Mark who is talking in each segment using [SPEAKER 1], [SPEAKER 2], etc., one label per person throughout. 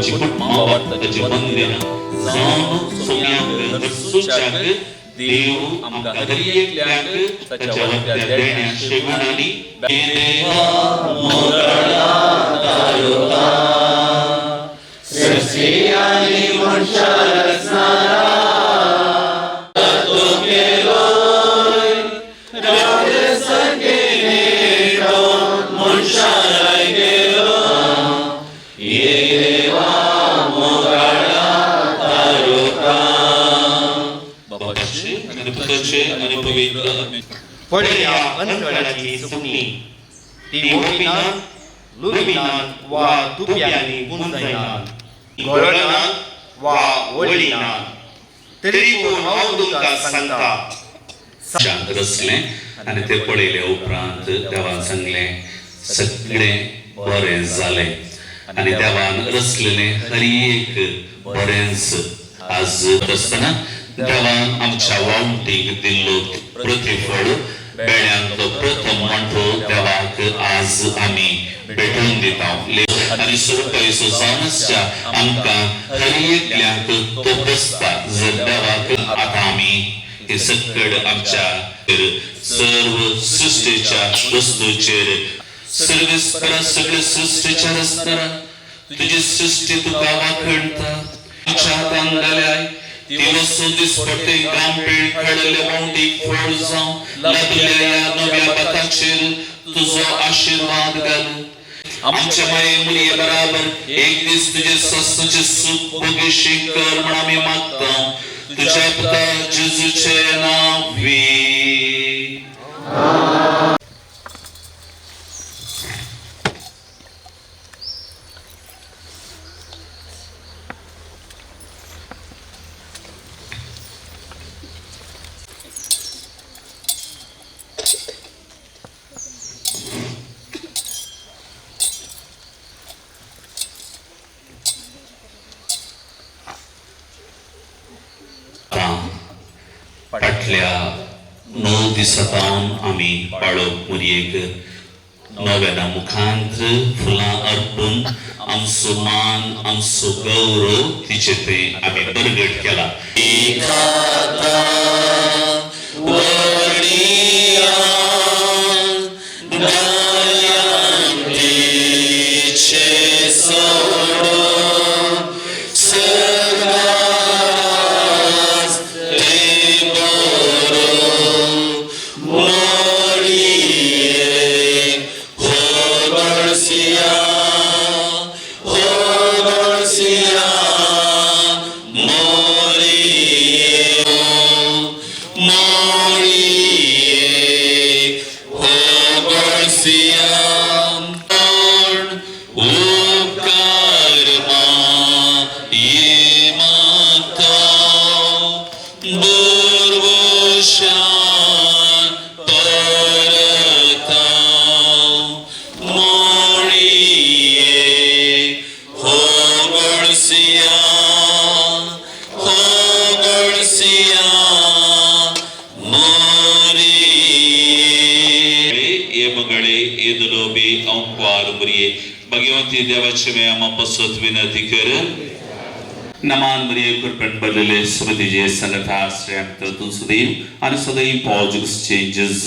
[SPEAKER 1] देवाची कुटुंबा वाटताची मंदिरां जावन सोम्यांक हरसूच्याक देव आमकां हर एकल्याक ताच्या वरत्या देण्यान शेगुणांनी देवा मोरळा तायोता सृष्टी आनी मनशा रचणारा तो केलोय रावले सकेने मनशा गेलो ये देवा मोरळा तायोता बाबाचे आणि पुत्राचे आणि पवित्र
[SPEAKER 2] पडल्या अंतराची सुकणी ती ओळखीनात लुबिनात वा तुप्यांनी गुंजयनात घोळणात वा वळीनात तरी पूण हांव तुका सांगता
[SPEAKER 1] शांत रचलें आनी ते पळयले उपरांत देवान सांगलें सगळें बरें जालें आनी देवान रचलेलें हर एक बरेंच आज आसतना देवान आमच्या वावटीक दिल्लो प्रतिफळ बेड्यांचो प्रथम म्हणटो देवाक आज आमी भेटून दिता आनी सुरपयसो जावन आसच्या आमकां हर एकल्याक तो बसता जर देवाक आतां आमी हे सकड आमच्या सर्व सृश्टीच्या वस्तूचेर सर्वेस्परा सगळे सृश्टीच्या रचणारा तुजी सृष्टी तुका वाखणता तुज्या हातान घाल्याय ती वस्तू दिसपट्टे गांभीर खडले वावटीक फळ जावं लादल्या या नव्या पथाचेर तुजो आशीर्वाद घाल आमच्या माये मुलये बराबर एक दीस तुजे सस्ताचे सुख भोगेशी कर म्हण आमी मागता तुझ्या पुता जेजूचे नावी फाटल्या 9 दिसांतावन आमी बाळक मुरयेक नव्याना मुखांत फुलां अर्पून आमचो मान आमचो गौरव तिचे थंय आमी बरगट केला भगवती देवाचे में आम पसोत विनती कर नमान मरिये कुर्पण बदले स्मृतिजे सनथा श्रेम तू सदैव आणि सदैव पॉजिक्स चेंजेस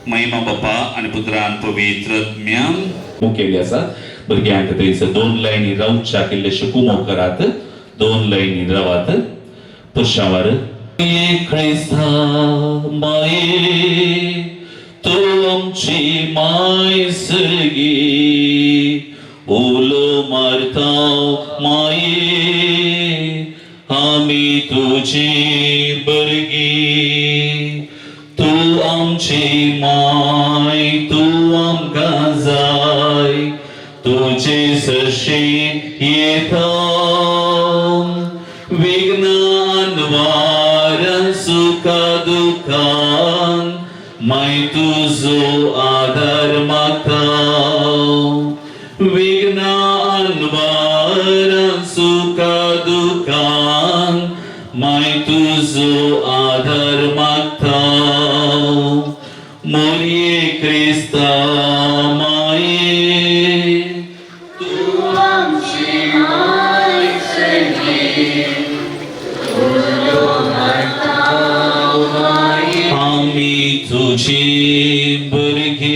[SPEAKER 1] महिमा बापा आणि पुत्रान पवित्रत्म्यान मुकेली आसा भुरग्यांक थंयसर 2 लायनी रावच्या किल्लेशे कुमो करात 2 लायनी रावात पुशावर ख्रिस्ता माये तू आमची माय सगी ओलो मारता माये आमी तुझी बरगी तू आमची माय तू आमकां जाय तुझे सरशी येता विघ्नान वारान सुखा दुखान माय तुझो आधार मागता विघ्नान वारान सुखा दुखान माय तुझो आधार मागता मोरये क्रिस्ता आम्ही तुझे बरगे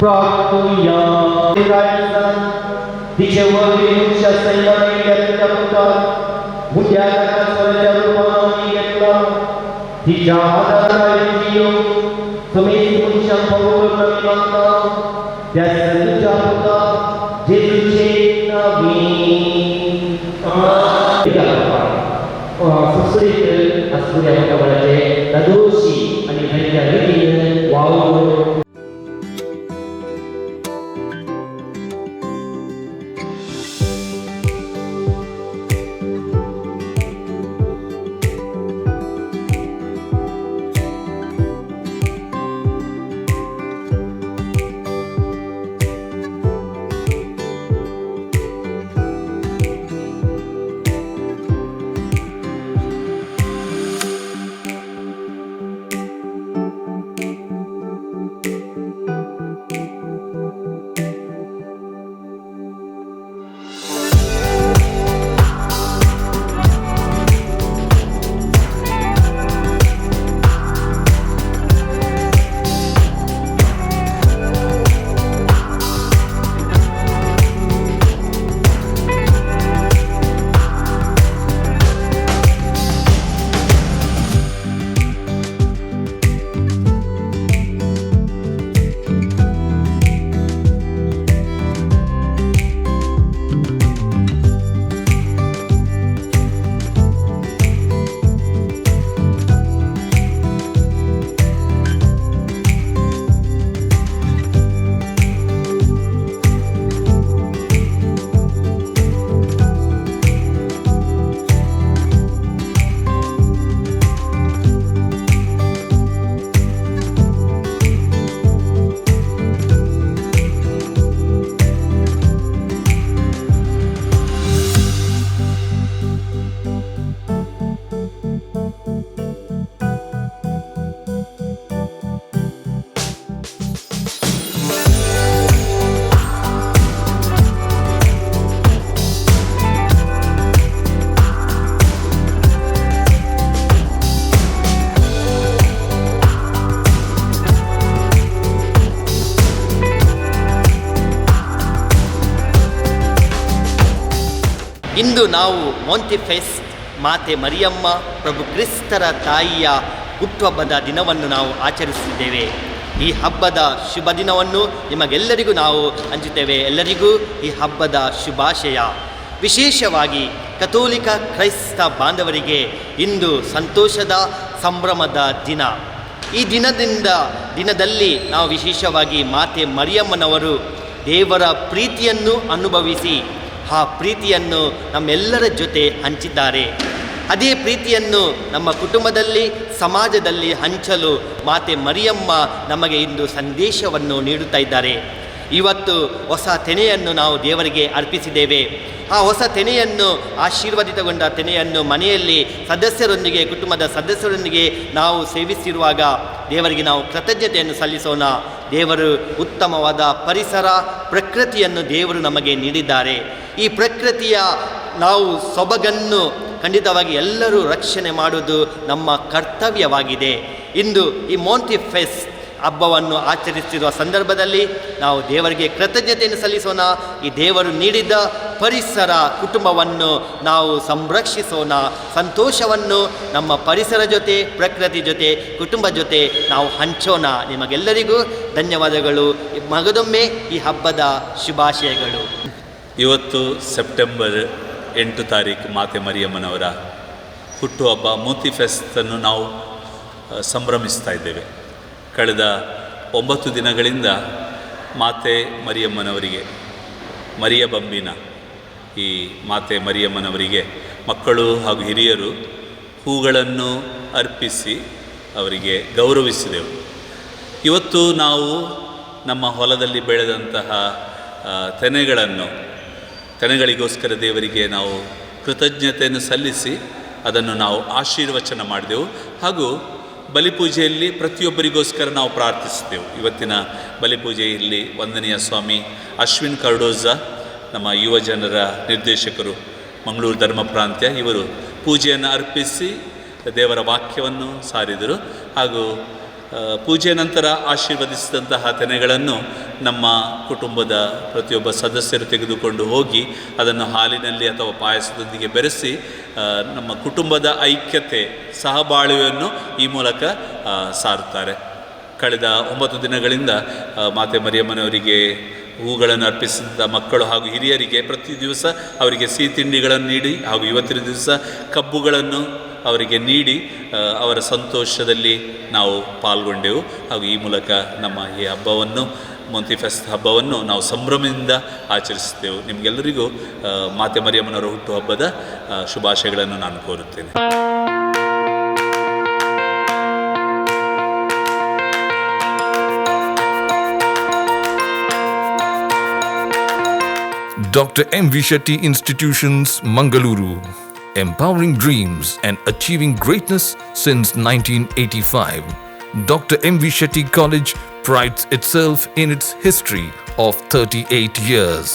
[SPEAKER 3] Practuia dice vorbi și asemenea de putea mundială ca să le urmări etla dice adara dio तुम्हें मुझे पवित्र करना जैसे तुझा पुता जिससे नवीन सुसरित असुरिया का बड़े तदोषी अनिवार्य रीति वाव
[SPEAKER 2] ಇಂದು ನಾವು ಮೊಂಟಿಫೆಸ್ಟ್ ಮಾತೆ ಮರಿಯಮ್ಮ ಪ್ರಭು ಕ್ರಿಸ್ತರ ತಾಯಿಯ ಹುಟ್ಟುಹಬ್ಬದ ದಿನವನ್ನು ನಾವು ಆಚರಿಸುತ್ತಿದ್ದೇವೆ. ಈ ಹಬ್ಬದ ಶುಭ ದಿನವನ್ನು ನಿಮಗೆಲ್ಲರಿಗೂ ನಾವು ಹಂಚುತ್ತೇವೆ. ಎಲ್ಲರಿಗೂ ಈ ಹಬ್ಬದ ಶುಭಾಶಯ. ವಿಶೇಷವಾಗಿ ಕಥೋಲಿಕ ಕ್ರೈಸ್ತ ಬಾಂಧವರಿಗೆ ಇಂದು ಸಂತೋಷದ ಸಂಭ್ರಮದ ದಿನ. ಈ ದಿನದಲ್ಲಿ ನಾವು ವಿಶೇಷವಾಗಿ ಮಾತೆ ಮರಿಯಮ್ಮನವರು ದೇವರ ಪ್ರೀತಿಯನ್ನು ಅನುಭವಿಸಿ ಆ ಪ್ರೀತಿಯನ್ನು ನಮ್ಮೆಲ್ಲರ ಜೊತೆ ಹಂಚಿದ್ದಾರೆ. ಅದೇ ಪ್ರೀತಿಯನ್ನು ನಮ್ಮ ಕುಟುಂಬದಲ್ಲಿ ಸಮಾಜದಲ್ಲಿ ಹಂಚಲು ಮಾತೆ ಮರಿಯಮ್ಮ ನಮಗೆ ಇಂದು ಸಂದೇಶವನ್ನು ನೀಡುತ್ತಾ ಇದ್ದಾರೆ. ಇವತ್ತು ಹೊಸ ತೆನೆಯನ್ನು ನಾವು ದೇವರಿಗೆ ಅರ್ಪಿಸಿದ್ದೇವೆ. ಆ ಹೊಸ ತೆನೆಯನ್ನು ಆಶೀರ್ವಾದಿತಗೊಂಡ ತೆನೆಯನ್ನು ಮನೆಯಲ್ಲಿ ಸದಸ್ಯರೊಂದಿಗೆ ಕುಟುಂಬದ ಸದಸ್ಯರೊಂದಿಗೆ ನಾವು ಸೇವಿಸಿರುವಾಗ ದೇವರಿಗೆ ನಾವು ಕೃತಜ್ಞತೆಯನ್ನು ಸಲ್ಲಿಸೋಣ. ದೇವರು ಉತ್ತಮವಾದ ಪರಿಸರ ಪ್ರಕೃತಿಯನ್ನು ದೇವರು ನಮಗೆ ನೀಡಿದ್ದಾರೆ. ಈ ಪ್ರಕೃತಿಯ ನಾವು ಸೊಬಗನ್ನು ಖಂಡಿತವಾಗಿ ಎಲ್ಲರೂ ರಕ್ಷಣೆ ಮಾಡುವುದು ನಮ್ಮ ಕರ್ತವ್ಯವಾಗಿದೆ. ಇಂದು ಈ ಮೊಂಟಿಫೆಸ್ಟ್ ಹಬ್ಬವನ್ನು ಆಚರಿಸುತ್ತಿರುವ ಸಂದರ್ಭದಲ್ಲಿ ನಾವು ದೇವರಿಗೆ ಕೃತಜ್ಞತೆಯನ್ನು ಸಲ್ಲಿಸೋಣ. ಈ ದೇವರು ನೀಡಿದ ಪರಿಸರ ಕುಟುಂಬವನ್ನು ನಾವು ಸಂರಕ್ಷಿಸೋಣ. ಸಂತೋಷವನ್ನು ನಮ್ಮ ಪರಿಸರ ಜೊತೆ ಪ್ರಕೃತಿ ಜೊತೆ ಕುಟುಂಬ ಜೊತೆ ನಾವು ಹಂಚೋಣ. ನಿಮಗೆಲ್ಲರಿಗೂ ಧನ್ಯವಾದಗಳು. ಮಗದೊಮ್ಮೆ ಈ ಹಬ್ಬದ ಶುಭಾಶಯಗಳು.
[SPEAKER 4] ಇವತ್ತು ಸೆಪ್ಟೆಂಬರ್ 8 ತಾರೀಕು ಮಾತೆ ಮರಿಯಮ್ಮನವರ ಹುಟ್ಟುಹಬ್ಬ ಮೊಂಟಿಫೆಸ್ಟನ್ನು ನಾವು ಸಂಭ್ರಮಿಸ್ತಾ ಇದ್ದೇವೆ. ಕಳೆದ 9 ದಿನಗಳಿಂದ ಮಾತೆ ಮರಿಯಮ್ಮನವರಿಗೆ ಮರಿಯ ಬಂಬಿನ ಈ ಮಾತೆ ಮರಿಯಮ್ಮನವರಿಗೆ ಮಕ್ಕಳು ಹಾಗೂ ಹಿರಿಯರು ಹೂಗಳನ್ನು ಅರ್ಪಿಸಿ ಅವರಿಗೆ ಗೌರವಿಸಿದೆವು. ಇವತ್ತು ನಾವು ನಮ್ಮ ಹೊಲದಲ್ಲಿ ಬೆಳೆದಂತಹ ತೆನೆಗಳಿಗೋಸ್ಕರ ದೇವರಿಗೆ ನಾವು ಕೃತಜ್ಞತೆಯನ್ನು ಸಲ್ಲಿಸಿ ಅದನ್ನು ನಾವು ಆಶೀರ್ವಚನ ಮಾಡಿದೆವು. ಹಾಗೂ ಬಲಿಪೂಜೆಯಲ್ಲಿ ಪ್ರತಿಯೊಬ್ಬರಿಗೋಸ್ಕರ ನಾವು ಪ್ರಾರ್ಥಿಸಿದೆವು. ಇವತ್ತಿನ ಬಲಿಪೂಜೆಯಲ್ಲಿ ವಂದನೀಯ ಸ್ವಾಮಿ ಅಶ್ವಿನ್ ಕರ್ಡೋಜ, ನಮ್ಮ ಯುವ ಜನರ ನಿರ್ದೇಶಕರು ಮಂಗಳೂರು ಧರ್ಮ ಪ್ರಾಂತ್ಯ, ಇವರು ಪೂಜೆಯನ್ನು ಅರ್ಪಿಸಿ ದೇವರ ವಾಕ್ಯವನ್ನು ಸಾರಿದರು. ಹಾಗೂ ಪೂಜೆ ನಂತರ ಆಶೀರ್ವದಿಸಿದಂತಹ ತೆನೆಗಳನ್ನು ನಮ್ಮ ಕುಟುಂಬದ ಪ್ರತಿಯೊಬ್ಬ ಸದಸ್ಯರು ತೆಗೆದುಕೊಂಡು ಹೋಗಿ ಅದನ್ನು ಹಾಲಿನಲ್ಲಿ ಅಥವಾ ಪಾಯಸದೊಂದಿಗೆ ಬೆರೆಸಿ ನಮ್ಮ ಕುಟುಂಬದ ಐಕ್ಯತೆ ಸಹಬಾಳ್ವೆಯನ್ನು ಈ ಮೂಲಕ ಸಾರುತ್ತಾರೆ. ಕಳೆದ 9 ದಿನಗಳಿಂದ ಮಾತೆ ಮರಿಯಮ್ಮನವರಿಗೆ ಹೂಗಳನ್ನು ಅರ್ಪಿಸಿದ ಮಕ್ಕಳು ಹಾಗೂ ಹಿರಿಯರಿಗೆ ಪ್ರತಿ ದಿವಸ ಅವರಿಗೆ ಸಿಹಿ ತಿಂಡಿಗಳನ್ನು ನೀಡಿ ಹಾಗೂ ಇವತ್ತಿನ ದಿವಸ ಕಬ್ಬುಗಳನ್ನು ಅವರಿಗೆ ನೀಡಿ ಅವರ ಸಂತೋಷದಲ್ಲಿ ನಾವು ಪಾಲ್ಗೊಂಡೆವು. ಹಾಗೂ ಈ ಮೂಲಕ ನಮ್ಮ ಈ ಹಬ್ಬವನ್ನು ಮೊಂತಿ ಫೆಸ್ಟ್ ಹಬ್ಬವನ್ನು ನಾವು ಸಂಭ್ರಮದಿಂದ ಆಚರಿಸುತ್ತೇವೆ. ನಿಮಗೆಲ್ಲರಿಗೂ ಮಾತೆ ಮರಿಯಮ್ಮನವರ ಹುಟ್ಟುಹಬ್ಬದ ಶುಭಾಶಯಗಳನ್ನು ನಾನು ಕೋರುತ್ತೇನೆ.
[SPEAKER 5] Dr. M.V. Shetty Institutions, Mangaluru. Empowering dreams and achieving greatness since 1985. Dr. M.V. Shetty College prides itself in its history of 38 years.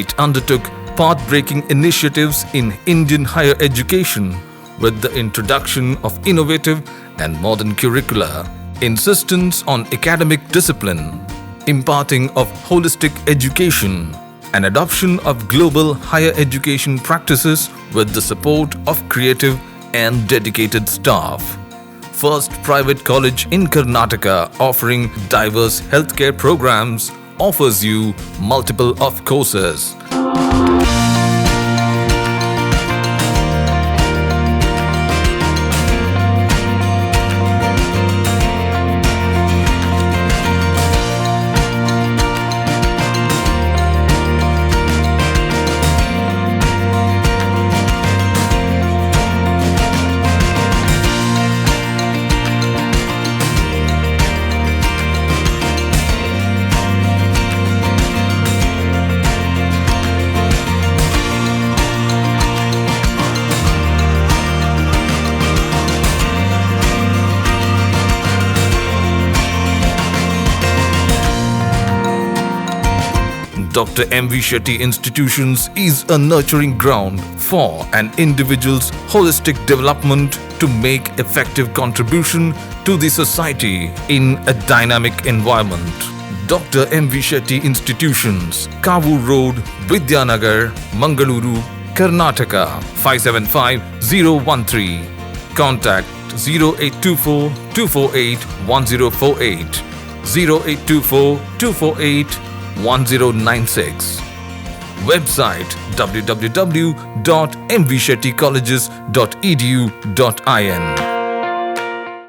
[SPEAKER 5] It undertook path-breaking initiatives in Indian higher education with the introduction of innovative and modern curricula, insistence on academic discipline, imparting of holistic education, and adoption of global higher education practices with the support of creative and dedicated staff. First private college in Karnataka offering diverse healthcare programs offers you multiple of courses. Dr. M.V. Shetty Institutions is a nurturing ground for an individual's holistic development to make effective contribution to the society in a dynamic environment. Dr. M.V. Shetty Institutions, Kavu Road, Vidyanagar, Mangaluru, Karnataka 575013. Contact 0824 248 1048, 0824 248 1096. Website www.mvshettycolleges.edu.in.